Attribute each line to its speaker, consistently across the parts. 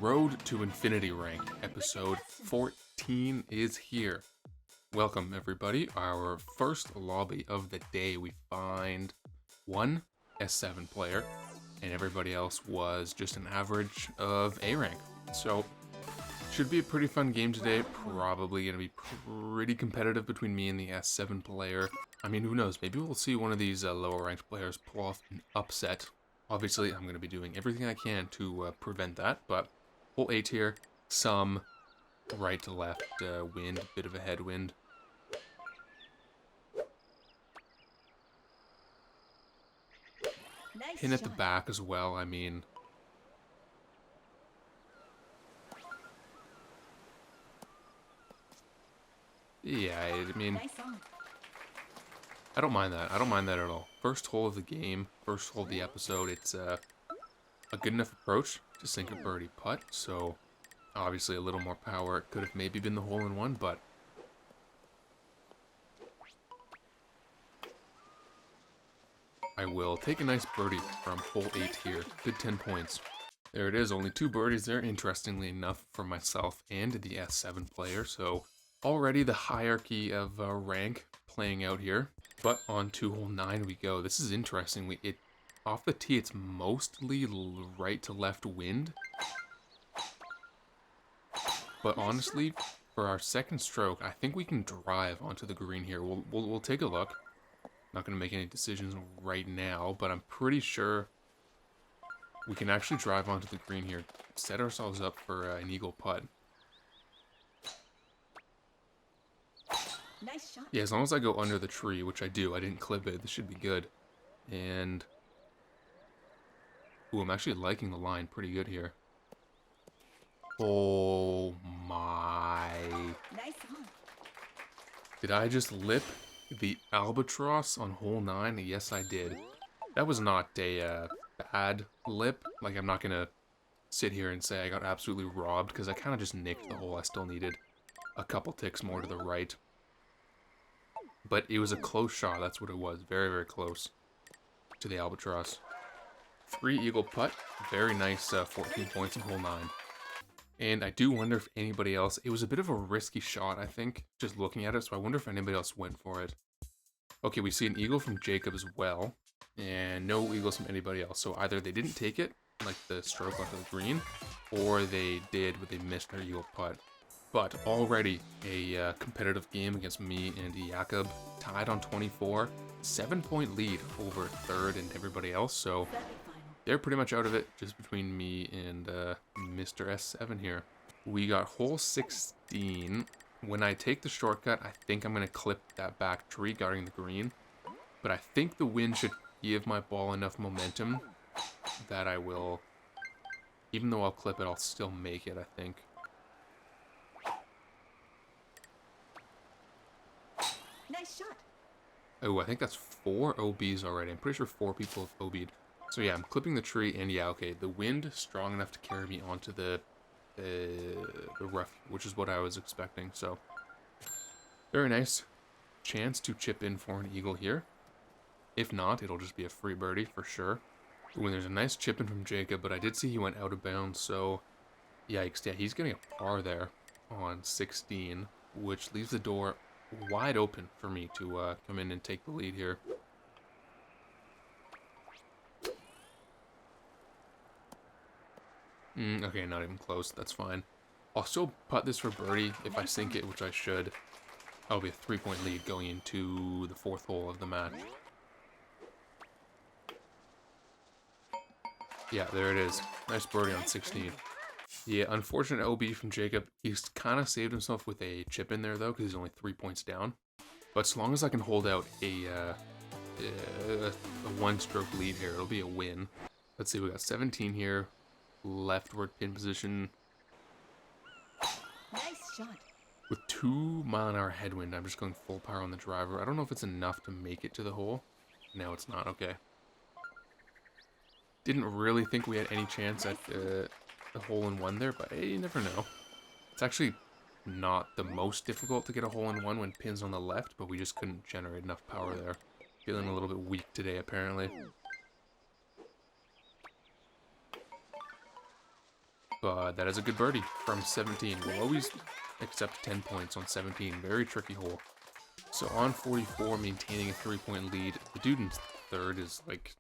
Speaker 1: Road to Infinity rank, episode 14 is here. Welcome everybody. Our first lobby of the day, we find one S7 player, and everybody else was just an average of A rank. So, should be a pretty fun game today. Probably going to be pretty competitive between me and the S7 player. I mean, who knows? Maybe we'll see one of these lower ranked players pull off an upset. Obviously, I'm going to be doing everything I can to prevent that, but full A tier, some right to left wind, bit of a headwind.
Speaker 2: Nice
Speaker 1: Pin at the
Speaker 2: shot.
Speaker 1: back as well, I mean. Yeah, I mean,
Speaker 2: Nice on.
Speaker 1: I don't mind that. I don't mind that at all. First hole of the game, first hole of the episode, it's a good enough approach to sink a birdie putt, so obviously a little more power. It could have maybe been the hole-in-one, but I will take a nice birdie from hole 8 here. Good 10 points. There it is, only 2 birdies there, interestingly enough, for myself and the S7 player, so already the hierarchy of rank playing out here. But on to hole 9 we go. This is interesting. Off the tee, it's mostly right to left wind. But honestly, for our second stroke, I think we can drive onto the green here. We'll take a look. Not going to make any decisions right now, but I'm pretty sure we can actually drive onto the green here. Set ourselves up for an eagle putt.
Speaker 2: Nice shot.
Speaker 1: Yeah, as long as I go under the tree, which I do. I didn't clip it. This should be good. And ooh, I'm actually liking the line pretty good here. Oh my.
Speaker 2: Nice on.
Speaker 1: Did I just lip the albatross on hole 9? Yes, I did. That was not a bad lip. Like, I'm not going to sit here and say I got absolutely robbed, because I kind of just nicked the hole. I still needed a couple ticks more to the right. But it was a close shot. That's what it was. Very, very close to the albatross. 3 eagle putt. Very nice 14 points in hole 9. And I do wonder if anybody else... It was a bit of a risky shot, I think, just looking at it. So I wonder if anybody else went for it. Okay, we see an eagle from Jacob as well. And no eagles from anybody else. So either they didn't take it, like the stroke onto the green, or they did, but they missed their eagle putt. But already a competitive game against me and Jakob, tied on 24, 7-point lead over third and everybody else. So they're pretty much out of it, just between me and Mr. S7 here. We got hole 16. When I take the shortcut, I think I'm going to clip that back tree guarding the green. But I think the wind should give my ball enough momentum that I will, even though I'll clip it, I'll still make it, I think.
Speaker 2: Nice shot.
Speaker 1: Oh, I think that's 4 OBs already. I'm pretty sure 4 people have OB'd. So yeah, I'm clipping the tree, and yeah, okay, the wind strong enough to carry me onto the rough, which is what I was expecting. So very nice chance to chip in for an eagle here. If not, it'll just be a free birdie for sure. Ooh, and there's a nice chip in from Jacob, but I did see he went out of bounds, so yikes. Yeah, he's getting a par there on 16, which leaves the door wide open for me to come in and take the lead here. Okay, not even close. That's fine. I'll still putt this for birdie if I sink it, which I should. That'll be a 3-point lead going into the 4th hole of the match. Yeah, there it is. Nice birdie on 16. Yeah, unfortunate OB from Jacob. He's kind of saved himself with a chip in there, though, because he's only 3 points down. But as long as I can hold out a 1-stroke lead here, it'll be a win. Let's see, we got 17 here. Leftward pin position.
Speaker 2: Nice shot.
Speaker 1: With 2-mile-an-hour headwind, I'm just going full power on the driver. I don't know if it's enough to make it to the hole. No, it's not. Okay. Didn't really think we had any chance at the hole-in-one there, but hey, you never know. It's actually not the most difficult to get a hole-in-one when pin's on the left, but we just couldn't generate enough power there. Feeling a little bit weak today, apparently. But that is a good birdie from 17. We'll always accept 10 points on 17. Very tricky hole. So on 44, maintaining a 3-point lead. The dude in third is like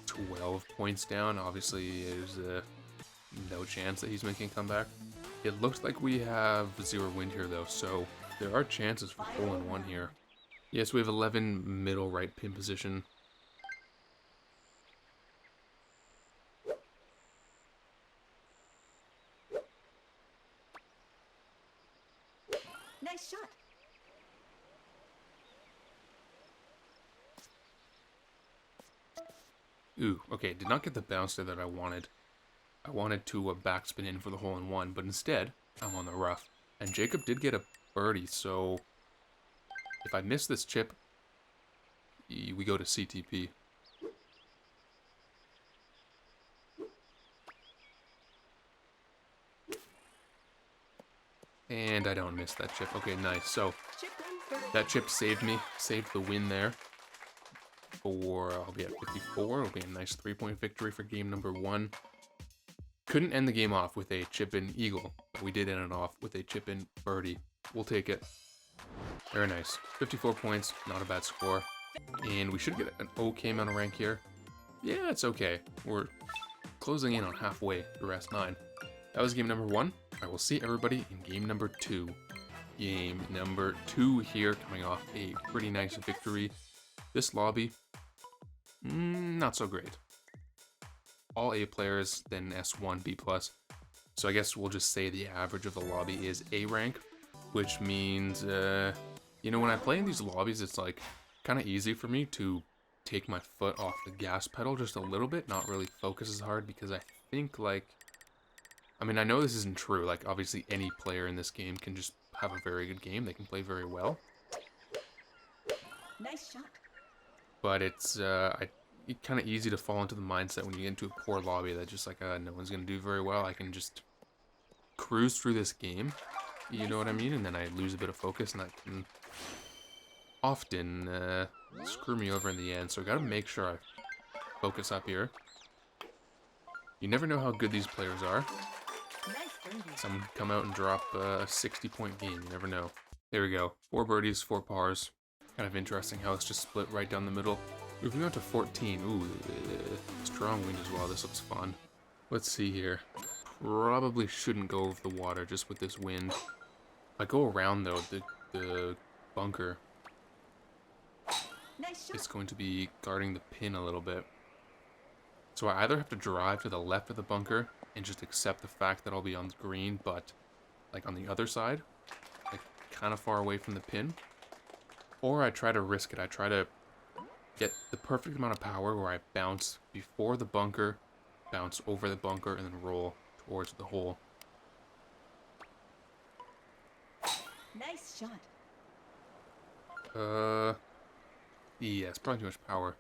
Speaker 1: 12 points down. Obviously, there's no chance that he's making a comeback. It looks like we have 0 wind here, though, so there are chances for hole-in-one here. Yes, we have 11 middle right pin position.
Speaker 2: Nice shot.
Speaker 1: Ooh, okay, did not get the bounce there that I wanted. I wanted to backspin in for the hole-in-one, but instead, I'm on the rough. And Jacob did get a birdie, so if I miss this chip, we go to CTP. And I don't miss that chip. Okay, nice. So
Speaker 2: Chip in for
Speaker 1: that chip saved me, saved the win there. I'll be at 54. It'll be a nice 3-point victory for game number 1. Couldn't end the game off with a chip-in eagle, but we did end it off with a chip-in birdie. We'll take it. Very nice. 54 points, not a bad score. And we should get an okay amount of rank here. Yeah, it's okay. We're closing in on halfway through rest 9. That was game number 1. I will see everybody in game number 2. Game number 2 here, coming off a pretty nice victory. This lobby, not so great. All A players, then S1, B+. So I guess we'll just say the average of the lobby is A rank, which means, you know, when I play in these lobbies, it's like kind of easy for me to take my foot off the gas pedal just a little bit, not really focus as hard, because I think, like, I mean, I know this isn't true. Like, obviously, any player in this game can just have a very good game. They can play very well.
Speaker 2: nice shot.
Speaker 1: But it's kind of easy to fall into the mindset when you get into a poor lobby that just like, no one's going to do very well. I can just cruise through this game, you know what I mean? And then I lose a bit of focus, and that can often screw me over in the end. So I got to make sure I focus up here. You never know how good these players are.
Speaker 2: Nice birdie.
Speaker 1: Someone come out and drop a 60-point game. You never know. There we go. 4 birdies, 4 pars. Kind of interesting how it's just split right down the middle. Moving on to 14. Ooh, strong wind as well. This looks fun. Let's see here. Probably shouldn't go over the water just with this wind. If I go around, though, the bunker
Speaker 2: Nice shot.
Speaker 1: is going to be guarding the pin a little bit. So I either have to drive to the left of the bunker and just accept the fact that I'll be on the green, but like on the other side, like kind of far away from the pin. Or I try to risk it. I try to get the perfect amount of power where I bounce before the bunker, bounce over the bunker, and then roll towards the hole.
Speaker 2: Nice shot.
Speaker 1: Yeah, it's probably too much power.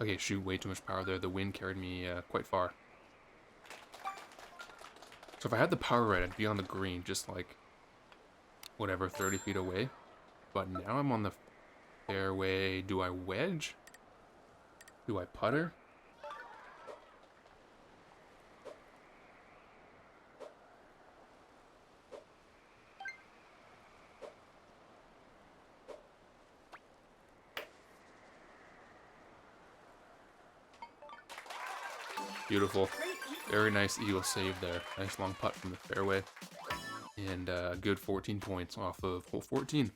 Speaker 1: Okay, shoot, way too much power there. The wind carried me quite far. So if I had the power right, I'd be on the green, just like, whatever, 30 feet away. But now I'm on the fairway. Do I wedge? Do I putter? Beautiful. Very nice eagle save there. Nice long putt from the fairway. And good 14 points off of hole 14.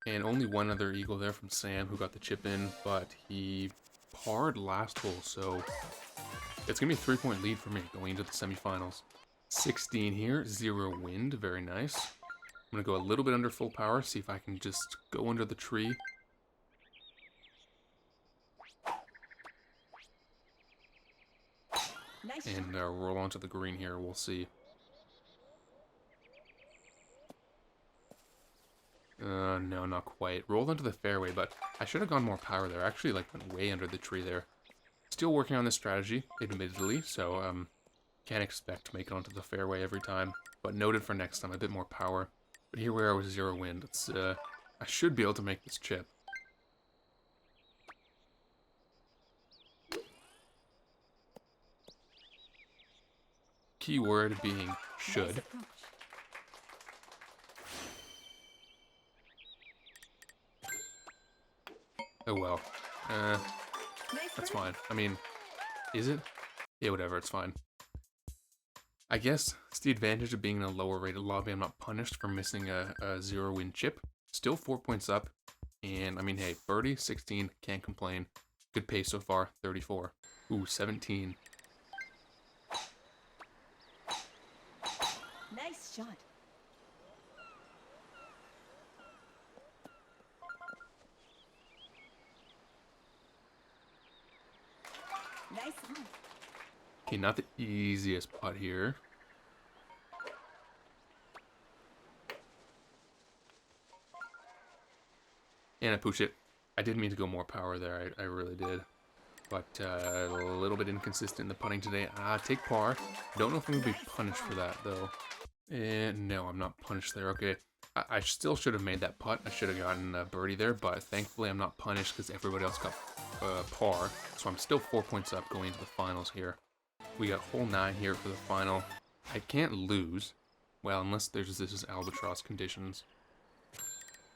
Speaker 1: And only one other eagle there from Sam, who got the chip in, but he parred last hole, so it's going to be a 3-point lead for me going into the semifinals. 16 here, 0 wind, very nice. I'm going to go a little bit under full power, see if I can just go under the tree.
Speaker 2: Nice
Speaker 1: And
Speaker 2: shot.
Speaker 1: roll onto the green here, we'll see. No, not quite. Rolled into the fairway, but I should have gone more power there. Actually, like, went way under the tree there. Still working on this strategy, admittedly, so, can't expect to make it onto the fairway every time. But noted for next time, a bit more power. But here we are with 0 wind. It's, I should be able to make this chip. Keyword being
Speaker 2: Nice
Speaker 1: should.
Speaker 2: approach.
Speaker 1: Oh well.
Speaker 2: Nice
Speaker 1: That's
Speaker 2: birdie.
Speaker 1: fine. I mean, is it? Yeah, whatever, it's fine. I guess it's the advantage of being in a lower rated lobby. I'm not punished for missing a 0-win chip. Still 4 points up. And, I mean, hey, birdie, 16, can't complain. Good pace so far, 34. Ooh, 17.
Speaker 2: Nice shot. Nice on.
Speaker 1: Okay, not the easiest putt here. And I pooched it. I didn't mean to go more power there. I really did. But a little bit inconsistent in the putting today. Take par. Don't know if I'm going to be punished for that, though. And no, I'm not punished there. Okay. I still should have made that putt. I should have gotten a birdie there, but thankfully I'm not punished because everybody else got par. So I'm still 4 points up going into the finals here. We got hole 9 here for the final. I can't lose. Well, unless this is albatross conditions.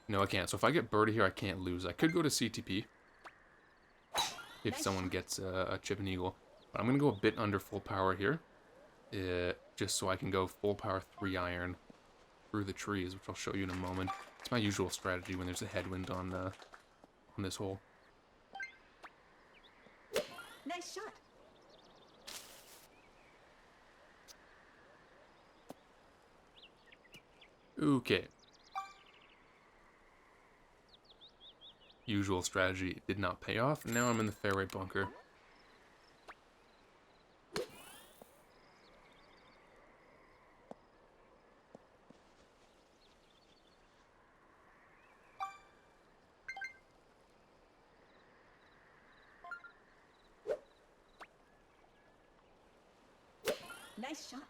Speaker 1: No, I can't. So if I get birdie here, I can't lose. I could go to CTP if someone gets a chip and eagle. But I'm going to go a bit under full power here. Just so I can go full power 3-iron through the trees, which I'll show you in a moment. It's my usual strategy when there's a headwind on this hole.
Speaker 2: Nice shot.
Speaker 1: Okay. Usual strategy did not pay off. Now I'm in the fairway bunker.
Speaker 2: Nice shot.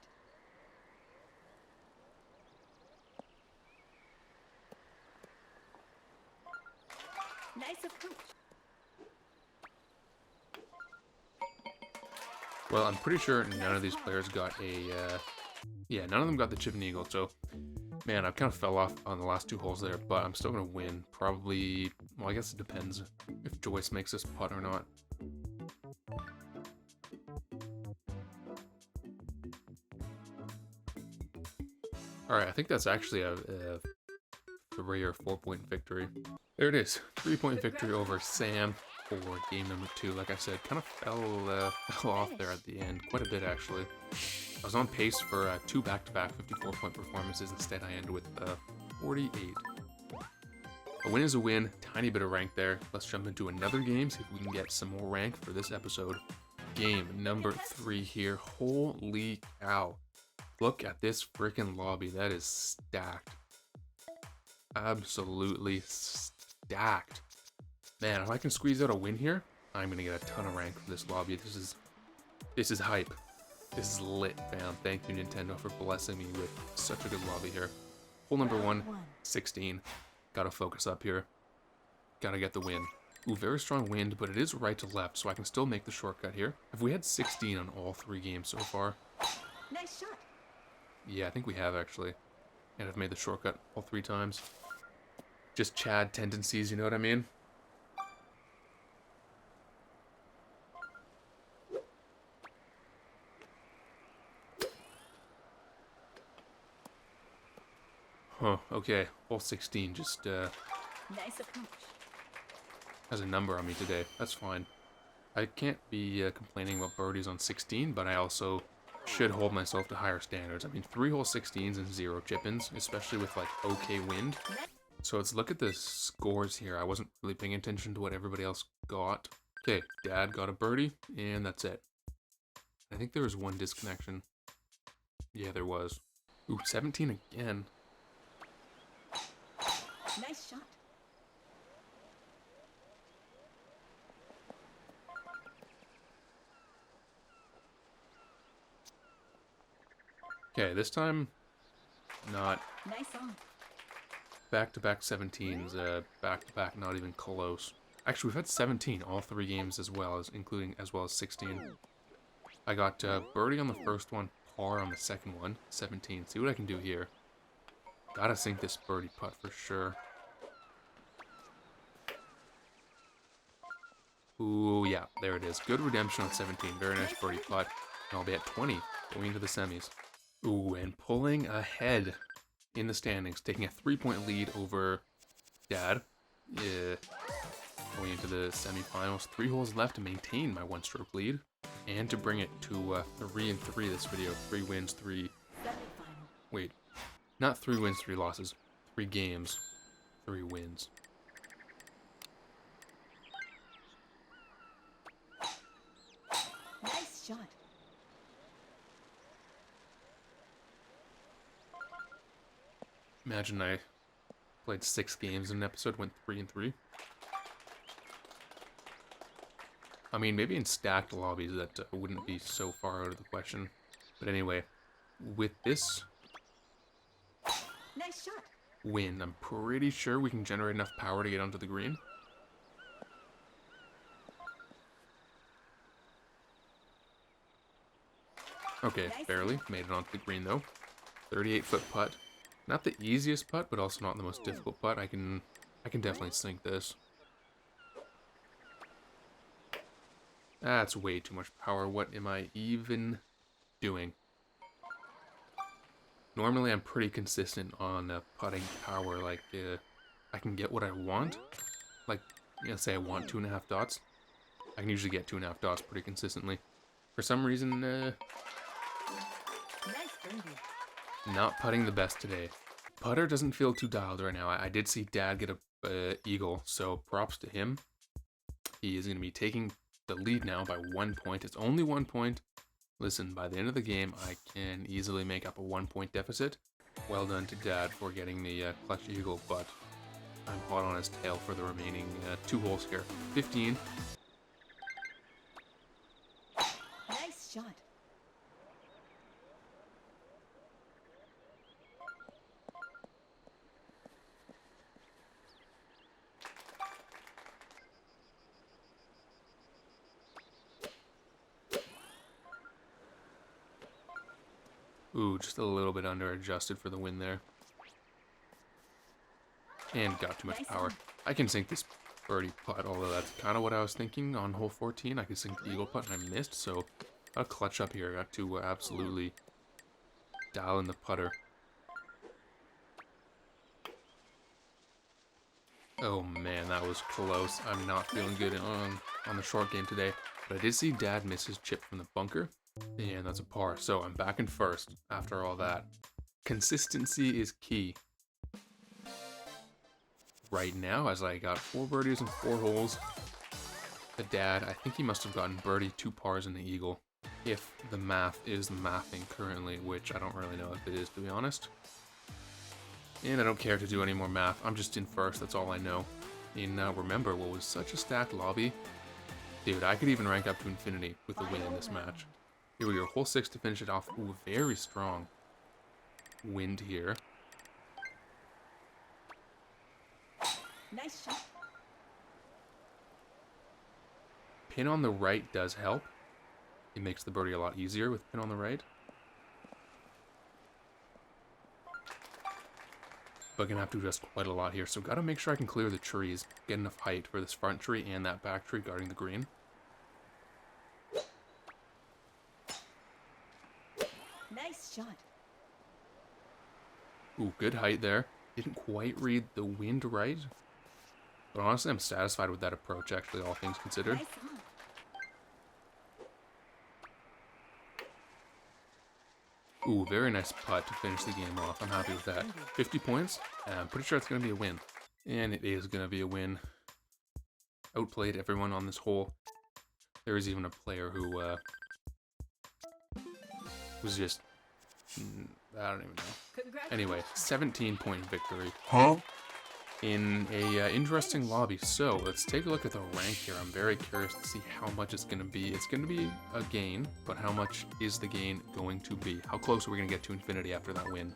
Speaker 2: Nice approach.
Speaker 1: Well, I'm pretty sure none of these players got a, yeah, none of them got the chip and eagle, so, man, I kind of fell off on the last 2 holes there, but I'm still going to win. Probably, well, I guess it depends if Joyce makes this putt or not. Alright, I think that's actually a 3 or 4 point victory. There it is, 3-point victory over Sam for game number 2. Like I said, kind of fell off there at the end, quite a bit actually. I was on pace for 2 back-to-back 54-point performances. Instead, I ended with 48. A win is a win, tiny bit of rank there. Let's jump into another game, see if we can get some more rank for this episode. Game number 3 here. Holy cow. Look at this freaking lobby. That is stacked. Absolutely stacked. Man, if I can squeeze out a win here, I'm gonna get a ton of rank for this lobby. This is hype. This is lit, fam. Thank you, Nintendo, for blessing me with such a good lobby here. Hole number 1, 16. Gotta focus up here. Gotta get the win. Ooh, very strong wind, but it is right to left, so I can still make the shortcut here. Have we had 16 on all 3 games so far?
Speaker 2: Nice shot.
Speaker 1: Yeah, I think we have, actually. And I've made the shortcut all 3 times. Just Chad tendencies, you know what I mean? Huh, okay. Hole 16 just
Speaker 2: Nice approach.
Speaker 1: has a number on me today. That's fine. I can't be complaining about birdies on 16, but I also should hold myself to higher standards. I mean, 3-hole 16s and 0 chip-ins, especially with, like, okay wind. So let's look at the scores here. I wasn't really paying attention to what everybody else got. Okay, Dad got a birdie, and that's it. I think there was 1 disconnection. Yeah, there was. Ooh, 17 again.
Speaker 2: Nice shot.
Speaker 1: Okay, this time, not
Speaker 2: Nice on.
Speaker 1: back-to-back 17s, back-to-back not even close. Actually, we've had 17 all 3 games as well as 16. I got birdie on the first one, par on the second one. 17. See what I can do here. Gotta sink this birdie putt for sure. Ooh, yeah, there it is. Good redemption on 17. Very nice birdie putt. And I'll be at 20, going into the semis. Ooh, and pulling ahead in the standings, taking a 3-point lead over Dad. Yeah. Going into the semifinals. 3 holes left to maintain my 1-stroke lead. And to bring it to 3-3 this video. 3 wins, 3...
Speaker 2: Semifinal.
Speaker 1: Wait. Not 3 wins, 3 losses. 3 games, 3 wins.
Speaker 2: Nice shot.
Speaker 1: Imagine I played 6 games in an episode, went 3-3. I mean, maybe in stacked lobbies that wouldn't be so far out of the question. But anyway, with this
Speaker 2: Nice shot.
Speaker 1: win, I'm pretty sure we can generate enough power to get onto the green. Okay, barely. Made it onto the green though. 38-foot putt. Not the easiest putt, but also not the most difficult putt. I can definitely sink this. That's way too much power. What am I even doing? Normally, I'm pretty consistent on putting power. Like, I can get what I want. Like, say I want 2.5 dots. I can usually get 2.5 dots pretty consistently. For some reason,
Speaker 2: Nice birdie.
Speaker 1: not putting the best today. Putter doesn't feel too dialed right now. I did see Dad get a eagle, so props to him. He is going to be taking the lead now by 1 point. It's only 1 point. Listen, by the end of the game, I can easily make up a 1-point deficit. Well done to Dad for getting the clutch eagle, but I'm hot on his tail for the remaining 2 holes here. 15.
Speaker 2: Nice shot.
Speaker 1: Ooh, just a little bit under adjusted for the win there. And got too much
Speaker 2: Nice
Speaker 1: power.
Speaker 2: one.
Speaker 1: I can sink this birdie putt, although that's kind of what I was thinking on hole 14. I could sink the eagle putt and I missed, so I'll clutch up here. I got to absolutely dial in the putter. Oh man, that was close. I'm not feeling good on the short game today. But I did see Dad miss his chip from the bunker. And that's a par. So I'm back in first after all that. Consistency is key. Right now, as I got 4 birdies and 4 holes. The Dad, I think he must have gotten birdie 2 pars in the eagle. If the math is mathing currently, which I don't really know if it is, to be honest. And I don't care to do any more math. I'm just in first, that's all I know. And remember, what was such a stacked lobby? Dude, I could even rank up to infinity with the win in this match. Here we go, hole 6 to finish it off. Ooh, very strong wind here.
Speaker 2: Nice shot.
Speaker 1: Pin on the right does help. It makes the birdie a lot easier with pin on the right. But gonna have to adjust quite a lot here, so gotta make sure I can clear the trees, get enough height for this front tree and that back tree guarding the green.
Speaker 2: Nice shot.
Speaker 1: Ooh, good height there. Didn't quite read the wind right. But honestly, I'm satisfied with that approach, actually, all things considered.
Speaker 2: Nice on.
Speaker 1: Ooh, very nice putt to finish the game off. I'm happy with that. 50 points, and I'm pretty sure it's going to be a win. And it is going to be a win. Outplayed everyone on this hole. There was even a player who was just... I don't even know. Anyway, 17-point victory.
Speaker 3: Huh?
Speaker 1: In a interesting lobby. So let's take a look at the rank here. I'm very curious to see how much it's going to be. It's going to be a gain, but how much is the gain going to be? How close are we going to get to infinity after that win?